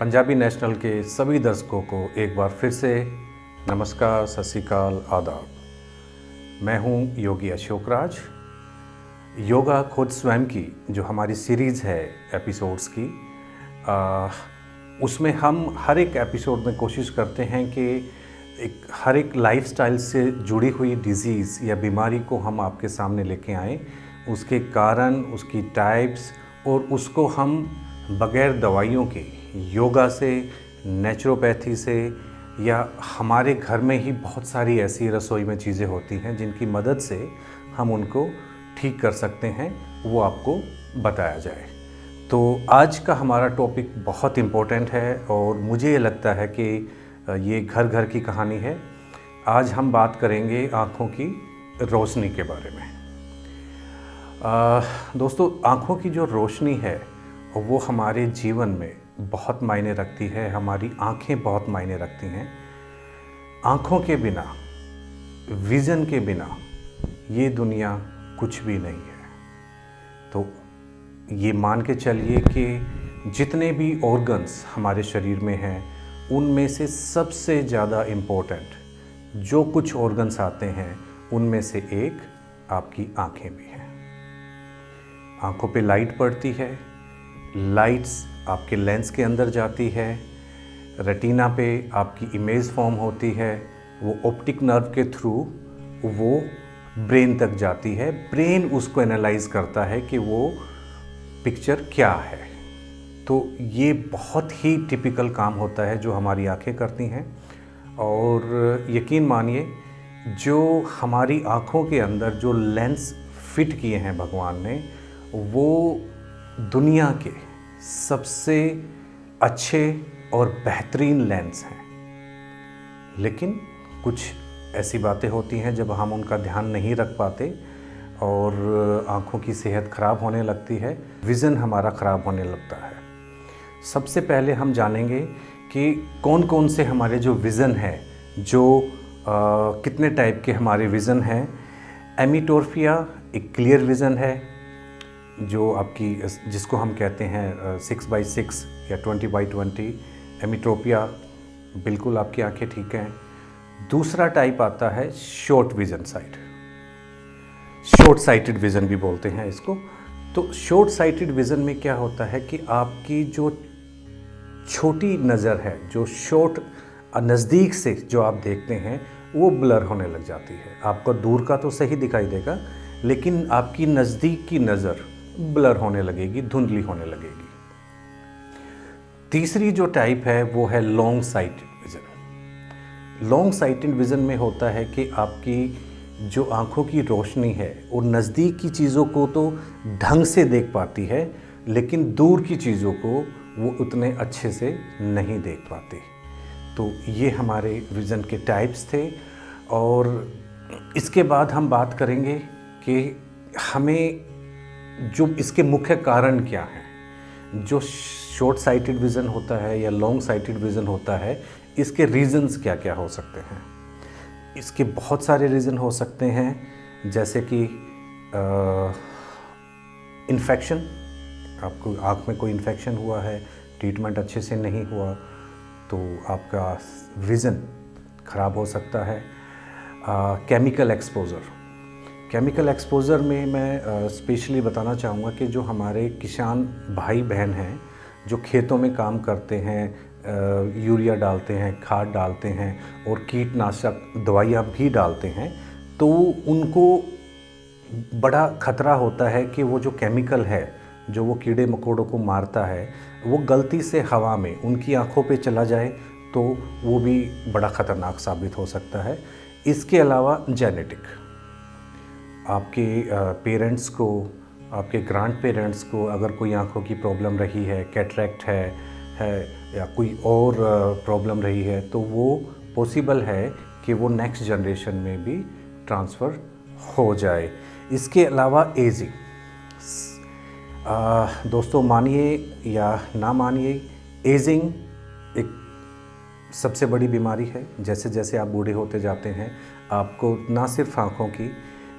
Punjabi national के सभी दर्शकों को एक बार फिर से नमस्कार, सत श्री अकाल, आदाब। मैं हूं योगी अशोक राज। योगा खुद स्वयं की जो हमारी सीरीज़ है एपिसोड्स की, उसमें हम हर एक एपिसोड में कोशिश करते हैं कि हर एक लाइफस्टाइल से जुड़ी हुई डिज़ीज़ या बीमारी को हम आपके सामने लेके आएँ, उसके कारण, उसकी टाइप्स, और उसको हम बग़ैर दवाइयों के योगा से, नेचुरोपैथी से, या हमारे घर में ही बहुत सारी ऐसी रसोई में चीज़ें होती हैं जिनकी मदद से हम उनको ठीक कर सकते हैं, वो आपको बताया जाए। तो आज का हमारा टॉपिक बहुत इम्पोर्टेंट है और मुझे ये लगता है कि ये घर घर की कहानी है। आज हम बात करेंगे आँखों की रोशनी के बारे में। दोस्तों, आँखों की जो रोशनी है वो हमारे जीवन में बहुत मायने रखती है। हमारी आँखें बहुत मायने रखती हैं। आँखों के बिना, विज़न के बिना ये दुनिया कुछ भी नहीं है। तो ये मान के चलिए कि जितने भी ऑर्गन्स हमारे शरीर में हैं, उनमें से सबसे ज़्यादा इम्पोर्टेंट जो कुछ ऑर्गन्स आते हैं, उनमें से एक आपकी आँखें भी हैं। आँखों पे लाइट पड़ती है, लाइट्स आपके लेंस के अंदर जाती है, रेटिना पे आपकी इमेज फॉर्म होती है, वो ऑप्टिक नर्व के थ्रू वो ब्रेन तक जाती है। ब्रेन उसको एनालाइज करता है कि वो पिक्चर क्या है। तो ये बहुत ही टिपिकल काम होता है जो हमारी आँखें करती हैं। और यकीन मानिए, जो हमारी आँखों के अंदर जो लेंस फिट किए हैं भगवान ने, वो दुनिया के सबसे अच्छे और बेहतरीन लेंस हैं। लेकिन कुछ ऐसी बातें होती हैं जब हम उनका ध्यान नहीं रख पाते और आँखों की सेहत ख़राब होने लगती है, विज़न हमारा ख़राब होने लगता है। सबसे पहले हम जानेंगे कि कौन कौन से हमारे जो विज़न है, जो कितने टाइप के हमारे विज़न हैं। एमीटोर्फिया एक क्लियर विज़न है, जो आपकी जिसको हम कहते हैं 6x6 या 20x20। एमीट्रोपिया, बिल्कुल आपकी आंखें ठीक हैं। दूसरा टाइप आता है short vision site, short sighted vision भी बोलते हैं इसको। तो शॉर्ट साइटेड विज़न में क्या होता है कि आपकी जो छोटी नज़र है, जो शॉर्ट नज़दीक से जो आप देखते हैं, वो ब्लर होने लग जाती है। आपको दूर का तो सही दिखाई देगा, लेकिन आपकी नज़दीक की नज़र ब्लर होने लगेगी, धुंधली होने लगेगी। तीसरी जो टाइप है वो है long sighted vision. Long sighted vision में होता है कि आपकी जो आँखों की रोशनी है वो नज़दीक की चीज़ों को तो ढंग से देख पाती है, लेकिन दूर की चीज़ों को वो उतने अच्छे से नहीं देख पाती। तो ये हमारे विज़न के टाइप्स थे। और इसके बाद हम बात करेंगे कि हमें जो इसके मुख्य कारण क्या हैं। जो शॉर्ट साइटेड विज़न होता है या लॉन्ग साइटेड विज़न होता है, इसके रीज़न्स क्या क्या हो सकते हैं। इसके बहुत सारे रीज़न हो सकते हैं, जैसे कि इन्फेक्शन। आपको आँख में कोई इन्फेक्शन हुआ है, ट्रीटमेंट अच्छे से नहीं हुआ, तो आपका विज़न ख़राब हो सकता है। Chemical exposure. केमिकल एक्सपोज़र में मैं स्पेशली बताना चाहूँगा कि जो हमारे किसान भाई बहन हैं, जो खेतों में काम करते हैं, यूरिया डालते हैं, खाद डालते हैं और कीटनाशक दवाइयाँ भी डालते हैं, तो उनको बड़ा ख़तरा होता है कि वो जो केमिकल है, जो वो कीड़े मकोड़ों को मारता है, वो गलती से हवा में उनकी आँखों पे चला जाए तो वो भी बड़ा ख़तरनाक साबित हो सकता है। इसके अलावा जेनेटिक, आपके पेरेंट्स को, आपके ग्रैंड पेरेंट्स को अगर कोई आँखों की प्रॉब्लम रही है, कैटरेक्ट है या कोई और प्रॉब्लम रही है, तो वो पॉसिबल है कि वो नेक्स्ट जनरेशन में भी ट्रांसफ़र हो जाए। इसके अलावा एजिंग। दोस्तों, मानिए या ना मानिए, एजिंग एक सबसे बड़ी बीमारी है। जैसे जैसे आप बूढ़े होते जाते हैं, आपको ना सिर्फ आँखों की,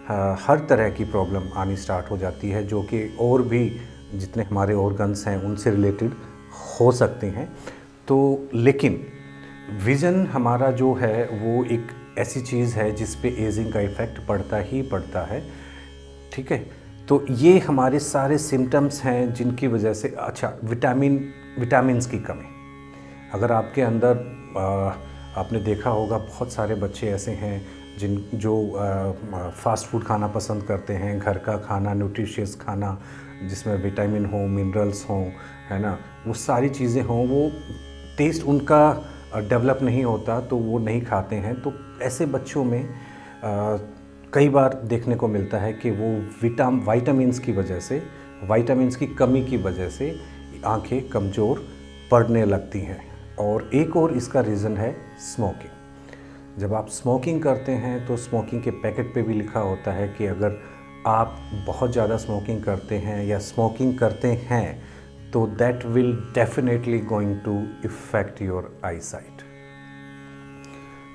हर तरह की प्रॉब्लम आनी स्टार्ट हो जाती है, जो कि और भी जितने हमारे ऑर्गन्स हैं उनसे रिलेटेड हो सकते हैं। तो लेकिन विज़न हमारा जो है वो एक ऐसी चीज़ है जिस पे एजिंग का इफ़ेक्ट पड़ता ही पड़ता है, ठीक है। तो ये हमारे सारे सिम्टम्स हैं जिनकी वजह से, अच्छा, विटामिन्स की कमी। अगर आपके अंदर आपने देखा होगा बहुत सारे बच्चे ऐसे हैं जो फास्ट फूड खाना पसंद करते हैं, घर का खाना, न्यूट्रिशियस खाना जिसमें विटामिन हो, मिनरल्स हों, है ना, वो सारी चीज़ें हों, वो टेस्ट उनका डेवलप नहीं होता तो वो नहीं खाते हैं। तो ऐसे बच्चों में कई बार देखने को मिलता है कि वो विटामिन्स की वजह से, विटामिन्स की कमी की वजह से आंखें कमज़ोर पड़ने लगती हैं। और एक और इसका रीज़न है स्मोकिंग। जब आप स्मोकिंग करते हैं तो स्मोकिंग के पैकेट पे भी लिखा होता है कि अगर आप बहुत ज़्यादा स्मोकिंग करते हैं या स्मोकिंग करते हैं तो that will definitely going to effect your eyesight.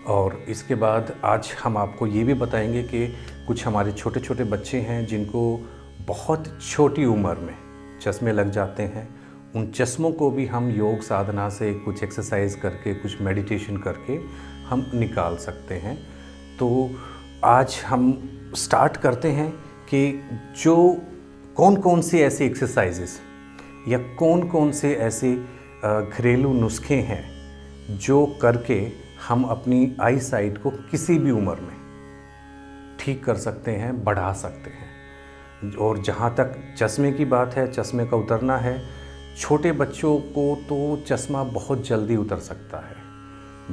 और इसके बाद आज हम आपको ये भी बताएंगे कि कुछ हमारे छोटे छोटे बच्चे हैं जिनको बहुत छोटी उम्र में चश्मे लग जाते हैं। उन चश्मों को भी हम योग साधना से, कुछ एक्सरसाइज करके, कुछ मेडिटेशन करके हम निकाल सकते हैं। तो आज हम स्टार्ट करते हैं कि जो कौन कौन से ऐसे एक्सरसाइजेस या कौन कौन से ऐसे घरेलू नुस्खे हैं जो करके हम अपनी आई साइट को किसी भी उम्र में ठीक कर सकते हैं, बढ़ा सकते हैं। और जहाँ तक चश्मे की बात है, चश्मे का उतरना है, छोटे बच्चों को तो चश्मा बहुत जल्दी उतर सकता है,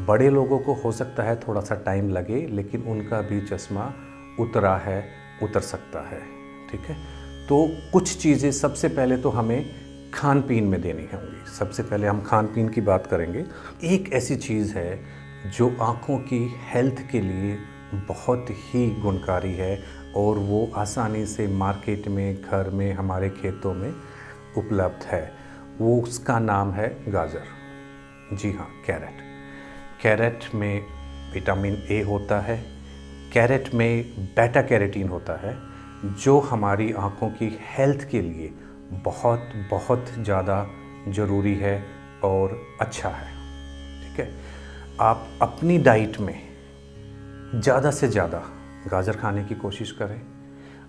बड़े लोगों को हो सकता है थोड़ा सा टाइम लगे, लेकिन उनका भी चश्मा उतर सकता है, ठीक है। तो कुछ चीज़ें सबसे पहले तो हमें खान पीन में देनी होंगी। सबसे पहले हम खान पीन की बात करेंगे। एक ऐसी चीज़ है जो आँखों की हेल्थ के लिए बहुत ही गुणकारी है और वो आसानी से मार्केट में, घर में, हमारे खेतों में उपलब्ध है। वो उसका नाम है गाजर। जी हाँ, कैरेट। कैरेट में विटामिन ए होता है, कैरेट में बीटा कैरोटीन होता है जो हमारी आँखों की हेल्थ के लिए बहुत बहुत ज़्यादा ज़रूरी है और अच्छा है, ठीक है। आप अपनी डाइट में ज़्यादा से ज़्यादा गाजर खाने की कोशिश करें।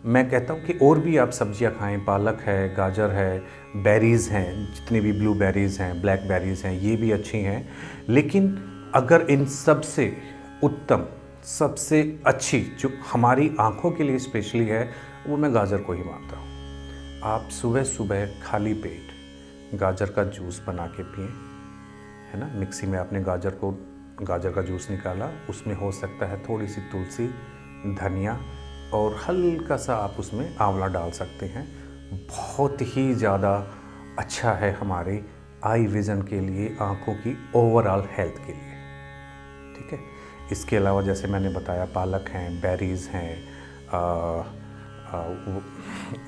मैं कहता हूँ कि और भी आप सब्जियां खाएं, पालक है, गाजर है, बेरीज़ हैं, जितनी भी ब्लू बेरीज़ हैं, ब्लैक बेरीज़ हैं, ये भी अच्छी हैं। लेकिन अगर इन सब से उत्तम, सबसे अच्छी जो हमारी आँखों के लिए स्पेशली है, वो मैं गाजर को ही मानता हूँ। आप सुबह सुबह खाली पेट गाजर का जूस बना के पिएँ, है ना। मिक्सी में आपने गाजर का जूस निकाला, उसमें हो सकता है थोड़ी सी तुलसी, धनिया और हल्का सा आप उसमें आंवला डाल सकते हैं। बहुत ही ज़्यादा अच्छा है हमारे आई विज़न के लिए, आँखों की ओवरऑल हेल्थ के लिए, ठीक है। इसके अलावा जैसे मैंने बताया, पालक हैं, बेरीज़ हैं,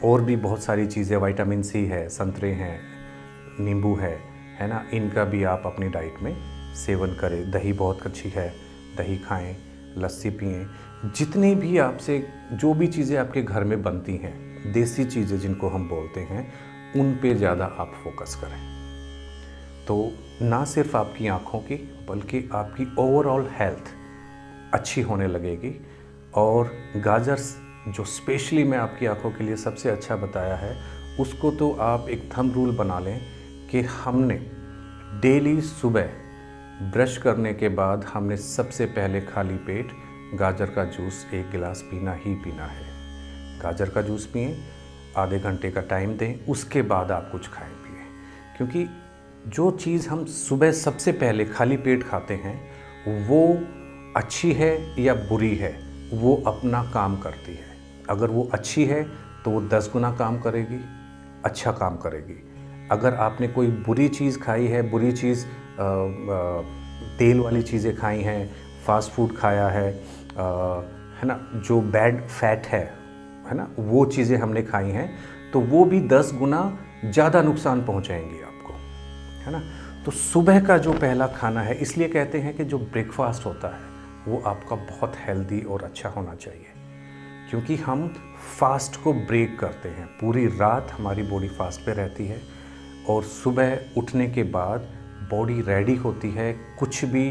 और भी बहुत सारी चीज़ें, विटामिन सी है, संतरे हैं, नींबू है ना। इनका भी आप अपनी डाइट में सेवन करें। दही बहुत अच्छी है, दही खाएं, लस्सी पिएं। जितनी भी आपसे जो भी चीज़ें आपके घर में बनती हैं, देसी चीज़ें जिनको हम बोलते हैं, उन पे ज़्यादा आप फोकस करें। तो ना सिर्फ आपकी आँखों की बल्कि आपकी ओवरऑल हेल्थ अच्छी होने लगेगी। और गाजर जो स्पेशली मैं आपकी आँखों के लिए सबसे अच्छा बताया है, उसको तो आप एक थंब रूल बना लें कि हमने डेली सुबह ब्रश करने के बाद हमने सबसे पहले खाली पेट गाजर का जूस 1 गिलास पीना ही पीना है। गाजर का जूस पिएं, आधे घंटे का टाइम दें, उसके बाद आप कुछ खाएं पिएं। क्योंकि जो चीज़ हम सुबह सबसे पहले खाली पेट खाते हैं वो अच्छी है या बुरी है, वो अपना काम करती है। अगर वो अच्छी है तो वो 10 गुना काम करेगी, अच्छा काम करेगी। अगर आपने कोई बुरी चीज़ खाई है, बुरी चीज़ तेल वाली चीज़ें खाई हैं, फास्ट फूड खाया है ना, जो बैड फैट है ना, वो चीज़ें हमने खाई हैं, तो वो भी 10 गुना ज़्यादा नुकसान पहुंचाएंगी आपको, है ना। तो सुबह का जो पहला खाना है, इसलिए कहते हैं कि जो ब्रेकफास्ट होता है वो आपका बहुत हेल्दी और अच्छा होना चाहिए, क्योंकि हम फास्ट को ब्रेक करते हैं। पूरी रात हमारी बॉडी फास्ट पे रहती है और सुबह उठने के बाद बॉडी रेडी होती है कुछ भी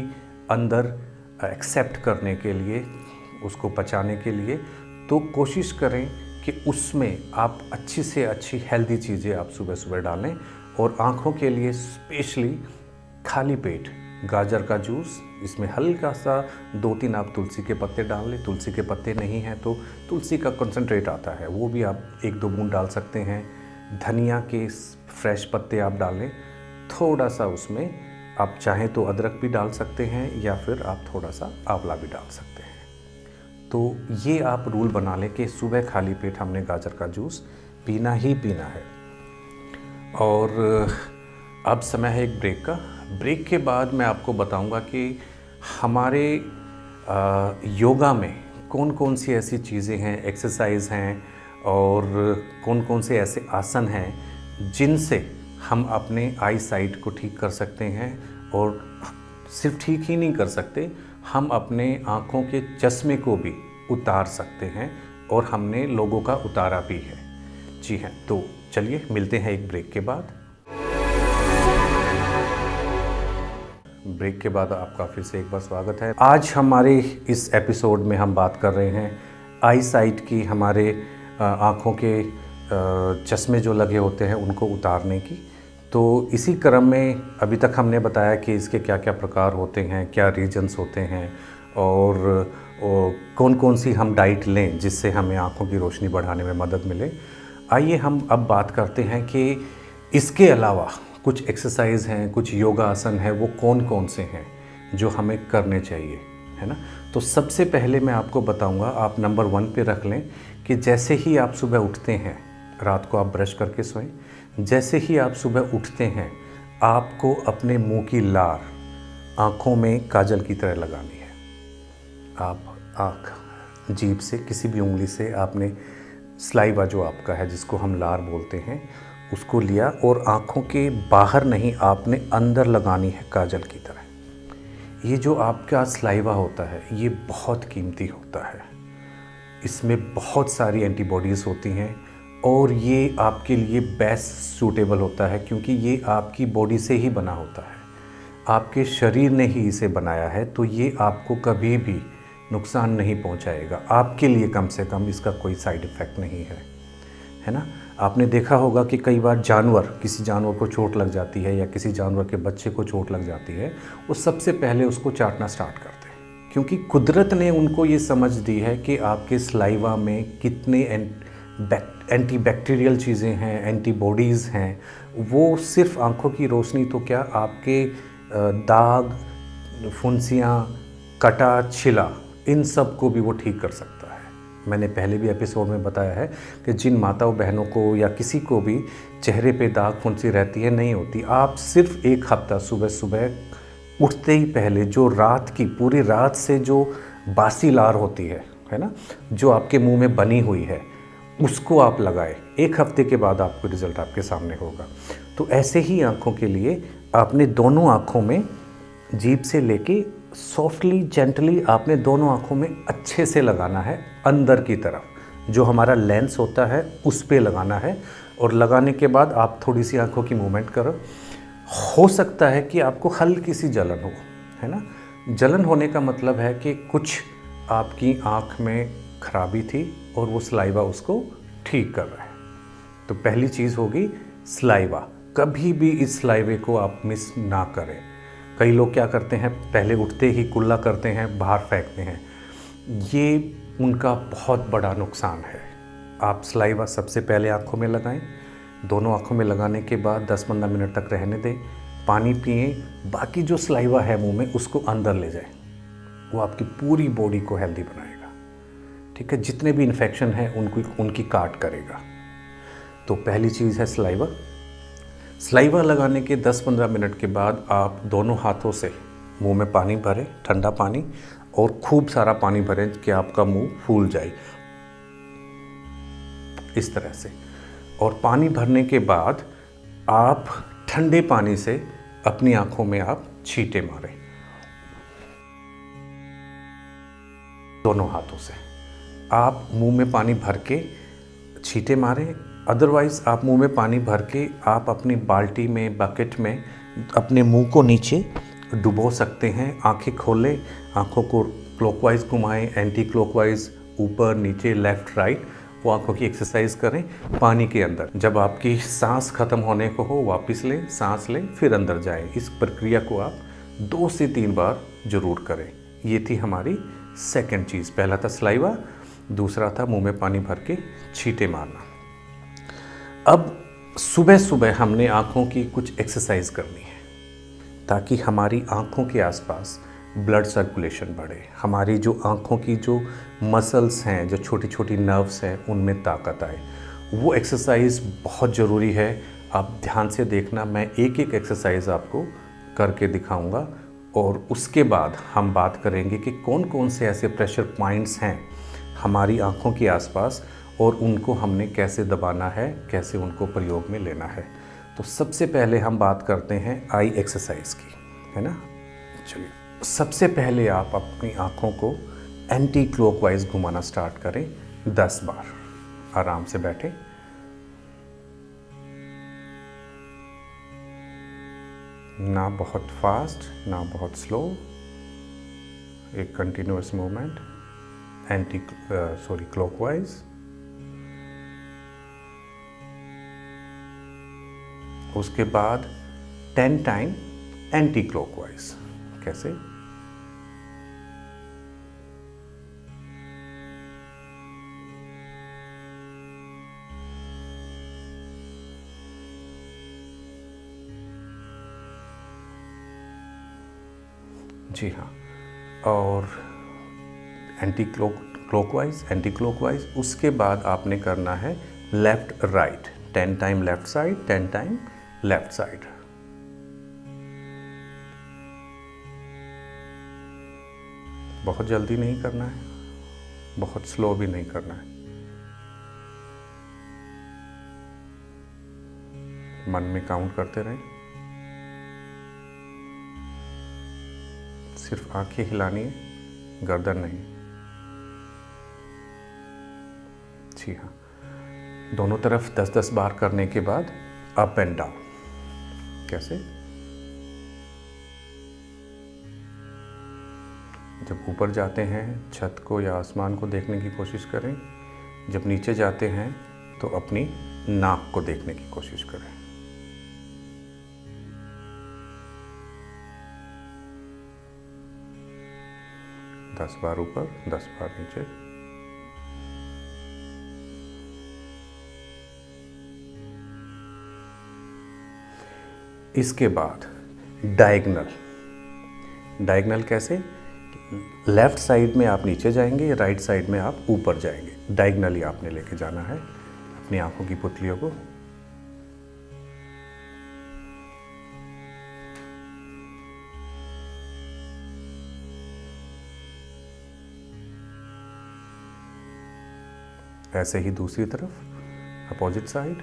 अंदर एक्सेप्ट करने के लिए, उसको पचाने के लिए, तो कोशिश करें कि उसमें आप अच्छी से अच्छी हेल्दी चीज़ें आप सुबह सुबह डालें। और आँखों के लिए स्पेशली खाली पेट गाजर का जूस, इसमें हल्का सा 2-3 आप तुलसी के पत्ते डाल लें। तुलसी के पत्ते नहीं हैं तो तुलसी का कंसंट्रेट आता है, वो भी आप 1-2 बूंद डाल सकते हैं। धनिया के फ्रेश पत्ते आप डालें, थोड़ा सा उसमें आप चाहें तो अदरक भी डाल सकते हैं या फिर आप थोड़ा सा आंवला भी डाल सकते हैं। तो ये आप रूल बना लें कि सुबह खाली पेट हमने गाजर का जूस पीना ही पीना है। और अब समय है एक ब्रेक का। ब्रेक के बाद मैं आपको बताऊंगा कि हमारे योगा में कौन कौन सी ऐसी चीज़ें हैं, एक्सरसाइज हैं और कौन कौन से ऐसे आसन हैं जिनसे हम अपने आई साइट को ठीक कर सकते हैं। और सिर्फ ठीक ही नहीं कर सकते, हम अपने आँखों के चश्मे को भी उतार सकते हैं और हमने लोगों का उतारा भी है। जी हैं, तो चलिए मिलते हैं एक ब्रेक के बाद। ब्रेक के बाद आपका फिर से एक बार स्वागत है। आज हमारे इस एपिसोड में हम बात कर रहे हैं आई साइट की, हमारे आँखों के चश्मे जो लगे होते हैं उनको उतारने की। तो इसी क्रम में अभी तक हमने बताया कि इसके क्या क्या प्रकार होते हैं, क्या रीजन्स होते हैं और कौन कौन सी हम डाइट लें जिससे हमें आँखों की रोशनी बढ़ाने में मदद मिले। आइए हम अब बात करते हैं कि इसके अलावा कुछ एक्सरसाइज हैं, कुछ योगा आसन हैं, वो कौन कौन से हैं जो हमें करने चाहिए, है ना। तो सबसे पहले मैं आपको बताऊंगा, आप नंबर 1 पे रख लें कि जैसे ही आप सुबह उठते हैं, रात को आप ब्रश करके सोएं, जैसे ही आप सुबह उठते हैं आपको अपने मुंह की लार आँखों में काजल की तरह लगानी है। आप आँख जीभ से किसी भी उंगली से आपने स्लाइवा जो आपका है, जिसको हम लार बोलते हैं, उसको लिया और आँखों के बाहर नहीं, आपने अंदर लगानी है काजल की तरह। ये जो आपका स्लाइवा होता है ये बहुत कीमती होता है, इसमें बहुत सारी एंटीबॉडीज़ होती हैं और ये आपके लिए बेस्ट सूटेबल होता है क्योंकि ये आपकी बॉडी से ही बना होता है, आपके शरीर ने ही इसे बनाया है। तो ये आपको कभी भी नुकसान नहीं पहुंचाएगा, आपके लिए कम से कम इसका कोई साइड इफ़ेक्ट नहीं है ना। आपने देखा होगा कि कई बार किसी जानवर को चोट लग जाती है या किसी जानवर के बच्चे को चोट लग जाती है, वो सबसे पहले उसको चाटना स्टार्ट करते हैं क्योंकि कुदरत ने उनको ये समझ दी है कि आपके स्लाइवा में कितने एंटीबैक्टीरियल चीज़ें हैं, एंटीबॉडीज़ हैं। वो सिर्फ आँखों की रोशनी तो क्या, आपके दाग, फुंसियाँ, कटा, छिला, इन सब को भी वो ठीक कर सकता है। मैंने पहले भी एपिसोड में बताया है कि जिन माताओं बहनों को या किसी को भी चेहरे पे दाग फुंसी रहती है, नहीं होती, आप सिर्फ 1 हफ्ता सुबह सुबह उठते ही पहले जो रात की पूरी रात से जो बासी लार होती है ना, जो आपके मुंह में बनी हुई है, उसको आप लगाएं। 1 हफ्ते के बाद आपको रिज़ल्ट आपके सामने होगा। तो ऐसे ही आँखों के लिए आपने दोनों आँखों में जीभ से लेके सॉफ्टली जेंटली आपने दोनों आँखों में अच्छे से लगाना है, अंदर की तरफ जो हमारा लेंस होता है उस पे लगाना है। और लगाने के बाद आप थोड़ी सी आँखों की मूवमेंट करो। हो सकता है कि आपको हल्की सी जलन हो, है ना। जलन होने का मतलब है कि कुछ आपकी आँख में खराबी थी और वो स्लाइवा उसको ठीक कर रहा है। तो पहली चीज़ होगी स्लाइवा। कभी भी इस स्लाइवे को आप मिस ना करें। कई लोग क्या करते हैं, पहले उठते ही कुल्ला करते हैं, बाहर फेंकते हैं, ये उनका बहुत बड़ा नुकसान है। आप स्लाइवा सबसे पहले आँखों में लगाएं, दोनों आँखों में लगाने के बाद 10-15 मिनट तक रहने दें, पानी पिएं, बाकी जो स्लाइवा है मुंह में उसको अंदर ले जाएं, वो आपकी पूरी बॉडी को हेल्दी बनाएगा, ठीक है। जितने भी इन्फेक्शन हैं उनकी काट करेगा। तो पहली चीज़ है स्लाइवा। स्लाइवा लगाने के 10-15 मिनट के बाद आप दोनों हाथों से मुंह में पानी भरें, ठंडा पानी, और खूब सारा पानी भरें कि आपका मुंह फूल जाए इस तरह से। और पानी भरने के बाद आप ठंडे पानी से अपनी आंखों में आप छींटे मारें दोनों हाथों से। आप मुंह में पानी भर के छींटे मारें, अदरवाइज़ आप मुंह में पानी भर के आप अपनी बाल्टी में, बकेट में अपने मुंह को नीचे डुबो सकते हैं। आंखें खोलें, आंखों को क्लॉकवाइज घुमाएं, एंटी क्लॉकवाइज, ऊपर नीचे, लेफ़्ट राइट, वो आंखों की एक्सरसाइज करें पानी के अंदर। जब आपकी सांस खत्म होने को हो वापस लें, सांस लें, फिर अंदर जाएं। इस प्रक्रिया को आप 2 से 3 बार ज़रूर करें। ये थी हमारी सेकंड चीज़। पहला था सलाइवा, दूसरा था मुंह में पानी भर के छींटे मारना। अब सुबह सुबह हमने आँखों की कुछ एक्सरसाइज करनी है ताकि हमारी आँखों के आसपास ब्लड सर्कुलेशन बढ़े। हमारी जो आँखों की जो मसल्स हैं, जो छोटी छोटी नर्व्स हैं, उनमें ताकत आए। वो एक्सरसाइज बहुत ज़रूरी है। आप ध्यान से देखना, मैं एक एक एक्सरसाइज आपको करके दिखाऊंगा और उसके बाद हम बात करेंगे कि कौन कौन से ऐसे प्रेशर पॉइंट्स हैं हमारी आँखों के आसपास और उनको हमने कैसे दबाना है, कैसे उनको प्रयोग में लेना है। तो सबसे पहले हम बात करते हैं आई एक्सरसाइज की, है ना। चलिए, सबसे पहले आप अपनी आँखों को एंटी क्लॉकवाइज घुमाना स्टार्ट करें 10 बार। आराम से बैठें, ना बहुत फास्ट ना बहुत स्लो, एक कंटिन्यूअस मूवमेंट क्लॉकवाइज। उसके बाद 10 टाइम एंटी क्लॉकवाइज। कैसे? जी हाँ, और एंटी क्लॉकवाइज। उसके बाद आपने करना है left right, 10 time left side, 10 time left side. बहुत जल्दी नहीं करना है, बहुत स्लो भी नहीं करना है। मन में काउंट करते रहें। सिर्फ आंखें हिलानी है, गर्दन नहीं। जी हाँ, दोनों तरफ 10-10 बार करने के बाद अप एंड डाउन। कैसे? जब ऊपर जाते हैं छत को या आसमान को देखने की कोशिश करें। जब नीचे जाते हैं तो अपनी नाक को देखने की कोशिश करें। दस बार ऊपर, 10 बार नीचे। इसके बाद डायगनल कैसे? लेफ्ट साइड में आप नीचे जाएंगे, राइट साइड में आप ऊपर जाएंगे। डायगनली आपने लेके जाना है अपनी आंखों की पुतलियों को। ऐसे ही दूसरी तरफ, अपोजिट साइड।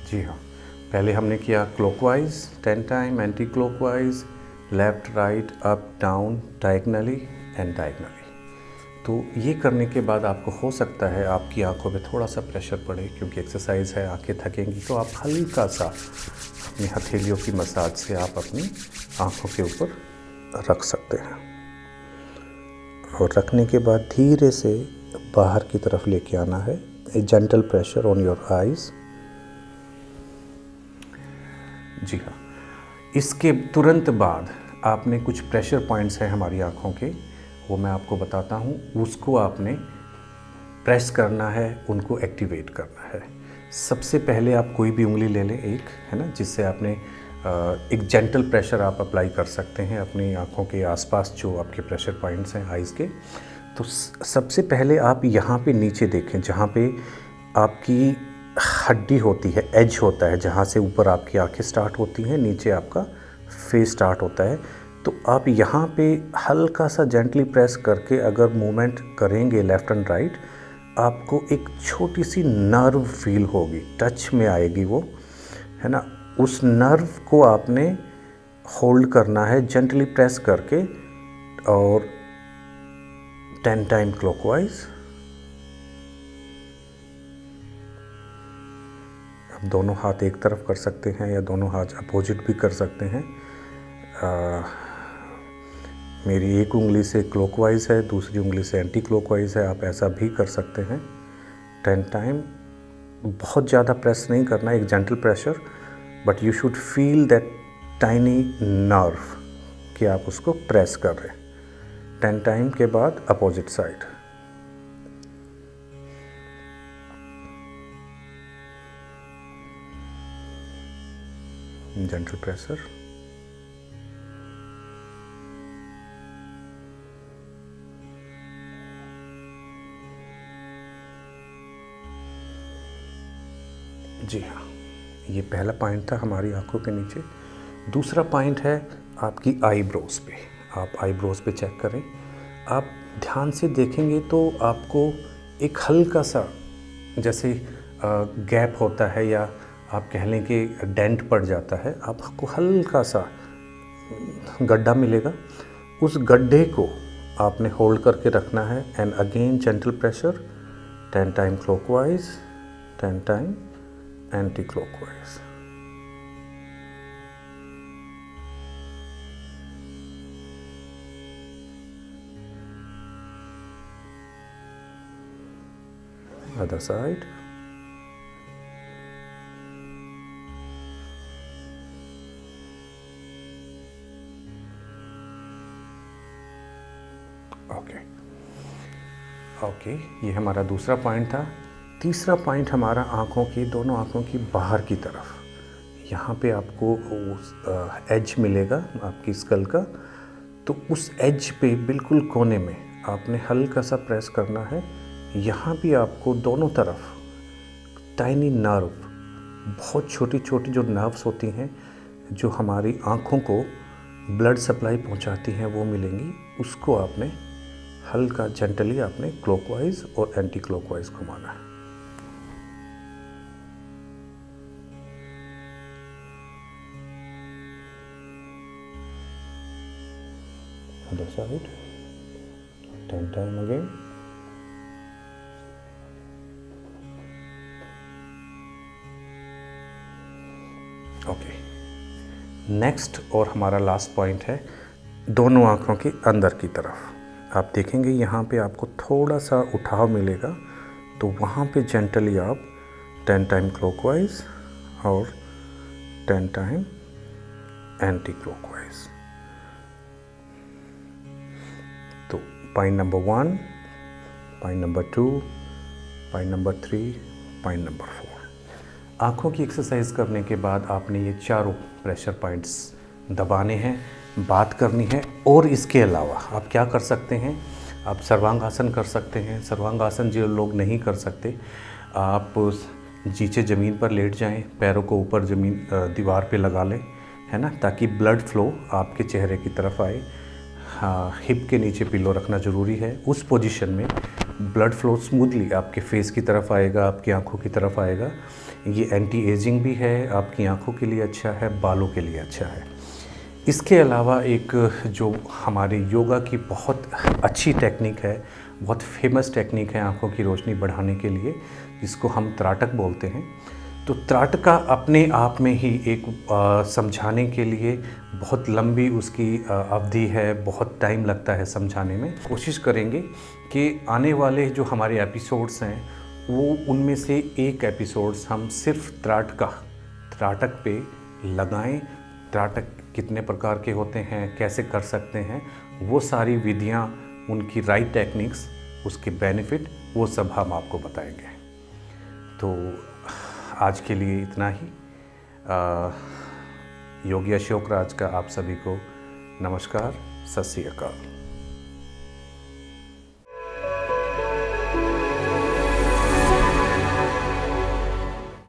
जी हाँ, पहले हमने किया clockwise 10 time, anti clockwise, left right, up down, diagonally and diagonally. तो ये करने के बाद आपको हो सकता है आपकी आंखों पे थोड़ा सा प्रेशर पड़े, क्योंकि एक्सरसाइज है, आंखें थकेंगी। तो आप हल्का सा अपनी हथेलियों की मसाज से आप अपनी आंखों के ऊपर रख सकते हैं और रखने के बाद धीरे से बाहर की तरफ लेके आना है। A gentle pressure on your eyes. जी हाँ, इसके तुरंत बाद आपने कुछ प्रेशर पॉइंट्स हैं हमारी आँखों के, वो मैं आपको बताता हूँ। उसको आपने प्रेस करना है, उनको एक्टिवेट करना है। सबसे पहले आप कोई भी उंगली ले लें एक, है ना, जिससे आपने एक जेंटल प्रेशर आप अप्लाई कर सकते हैं अपनी आँखों के आसपास जो आपके प्रेशर पॉइंट्स हैं आइज़ के। तो सबसे पहले आप यहाँ पे नीचे देखें, जहाँ पे आपकी हड्डी होती है, एज होता है, जहाँ से ऊपर आपकी आंखें स्टार्ट होती हैं, नीचे आपका फेस स्टार्ट होता है। तो आप यहाँ पे हल्का सा जेंटली प्रेस करके अगर मूवमेंट करेंगे लेफ़्ट एंड राइट, आपको एक छोटी सी नर्व फील होगी, टच में आएगी वो, है ना। उस नर्व को आपने होल्ड करना है जेंटली प्रेस करके, और 10 टाइम क्लॉकवाइज। आप दोनों हाथ एक तरफ कर सकते हैं या दोनों हाथ अपोजिट भी कर सकते हैं। मेरी एक उंगली से क्लॉकवाइज है, दूसरी उंगली से एंटी क्लॉकवाइज है, आप ऐसा भी कर सकते हैं। 10 टाइम। बहुत ज़्यादा प्रेस नहीं करना, एक gentle pressure, but you should feel that tiny nerve कि आप उसको प्रेस कर रहे हैं। 10 टाइम के बाद अपोजिट साइड। Gentle pressure. जी हाँ, ये पहला पॉइंट था हमारी आंखों के नीचे। दूसरा पॉइंट है आपकी आईब्रोज पे। आप आईब्रोज पे चेक करें। आप ध्यान से देखेंगे तो आपको एक हल्का सा जैसे गैप होता है, या आप कह लें कि डेंट पड़ जाता है, आपको हल्का सा गड्ढा मिलेगा। उस गड्ढे को आपने होल्ड करके रखना है, and again gentle pressure. 10 time clockwise, 10 time anti clockwise. Other side. Okay, ये हमारा दूसरा पॉइंट था। तीसरा पॉइंट हमारा दोनों आँखों की बाहर की तरफ, यहाँ पे आपको उस एज मिलेगा आपकी स्कल का, तो उस एज पे बिल्कुल कोने में आपने हल्का सा प्रेस करना है। यहाँ भी आपको दोनों तरफ टाइनी नर्व, बहुत छोटी छोटी जो नर्व्स होती हैं जो हमारी आँखों को ब्लड सप्लाई पहुँचाती हैं, वो मिलेंगी। उसको आपने हल्का जेंटली आपने क्लॉकवाइज और एंटी क्लॉकवाइज घुमाना है। Other side, 10 time again. Okay, next और हमारा लास्ट पॉइंट है दोनों आँखों के अंदर की तरफ। आप देखेंगे यहाँ पे आपको थोड़ा सा उठाव मिलेगा, तो वहाँ पे जेंटली आप 10 टाइम क्लॉकवाइज और 10 टाइम एंटी क्लॉकवाइज। तो point number 1, point number 2, point number 3, point number 4। आँखों की एक्सरसाइज करने के बाद आपने ये चारों प्रेशर पॉइंट्स दबाने हैं, बात करनी है। और इसके अलावा आप क्या कर सकते हैं, आप सर्वांगासन कर सकते हैं। सर्वांगासन जो लोग नहीं कर सकते, आप नीचे ज़मीन पर लेट जाएं, पैरों को ऊपर दीवार पे लगा लें, है ना, ताकि ब्लड फ्लो आपके चेहरे की तरफ आए। हाँ, हिप के नीचे पिलो रखना ज़रूरी है। उस पोजीशन में ब्लड फ्लो स्मूथली आपके फेस की तरफ आएगा, आपकी आंखों की तरफ आएगा। ये एंटी एजिंग भी है, आपकी आंखों के लिए अच्छा है, बालों के लिए अच्छा है। इसके अलावा एक जो हमारे योगा की बहुत अच्छी टेक्निक है, बहुत फेमस टेक्निक है आंखों की रोशनी बढ़ाने के लिए, जिसको हम त्राटक बोलते हैं। तो त्राटका अपने आप में ही एक समझाने के लिए बहुत लंबी उसकी अवधि है, बहुत टाइम लगता है समझाने में। कोशिश करेंगे कि आने वाले जो हमारे एपिसोड्स हैं वो उनमें से एक एपिसोड्स हम सिर्फ त्राटक पे लगाएं। त्राटक कितने प्रकार के होते हैं, कैसे कर सकते हैं, वो सारी विधियाँ, उनकी राइट टेक्निक्स, उसके बेनिफिट, वो सब हम आपको बताएंगे। तो आज के लिए इतना ही। योगी अशोक राज का आप सभी को नमस्कार, सत श्री अकाल।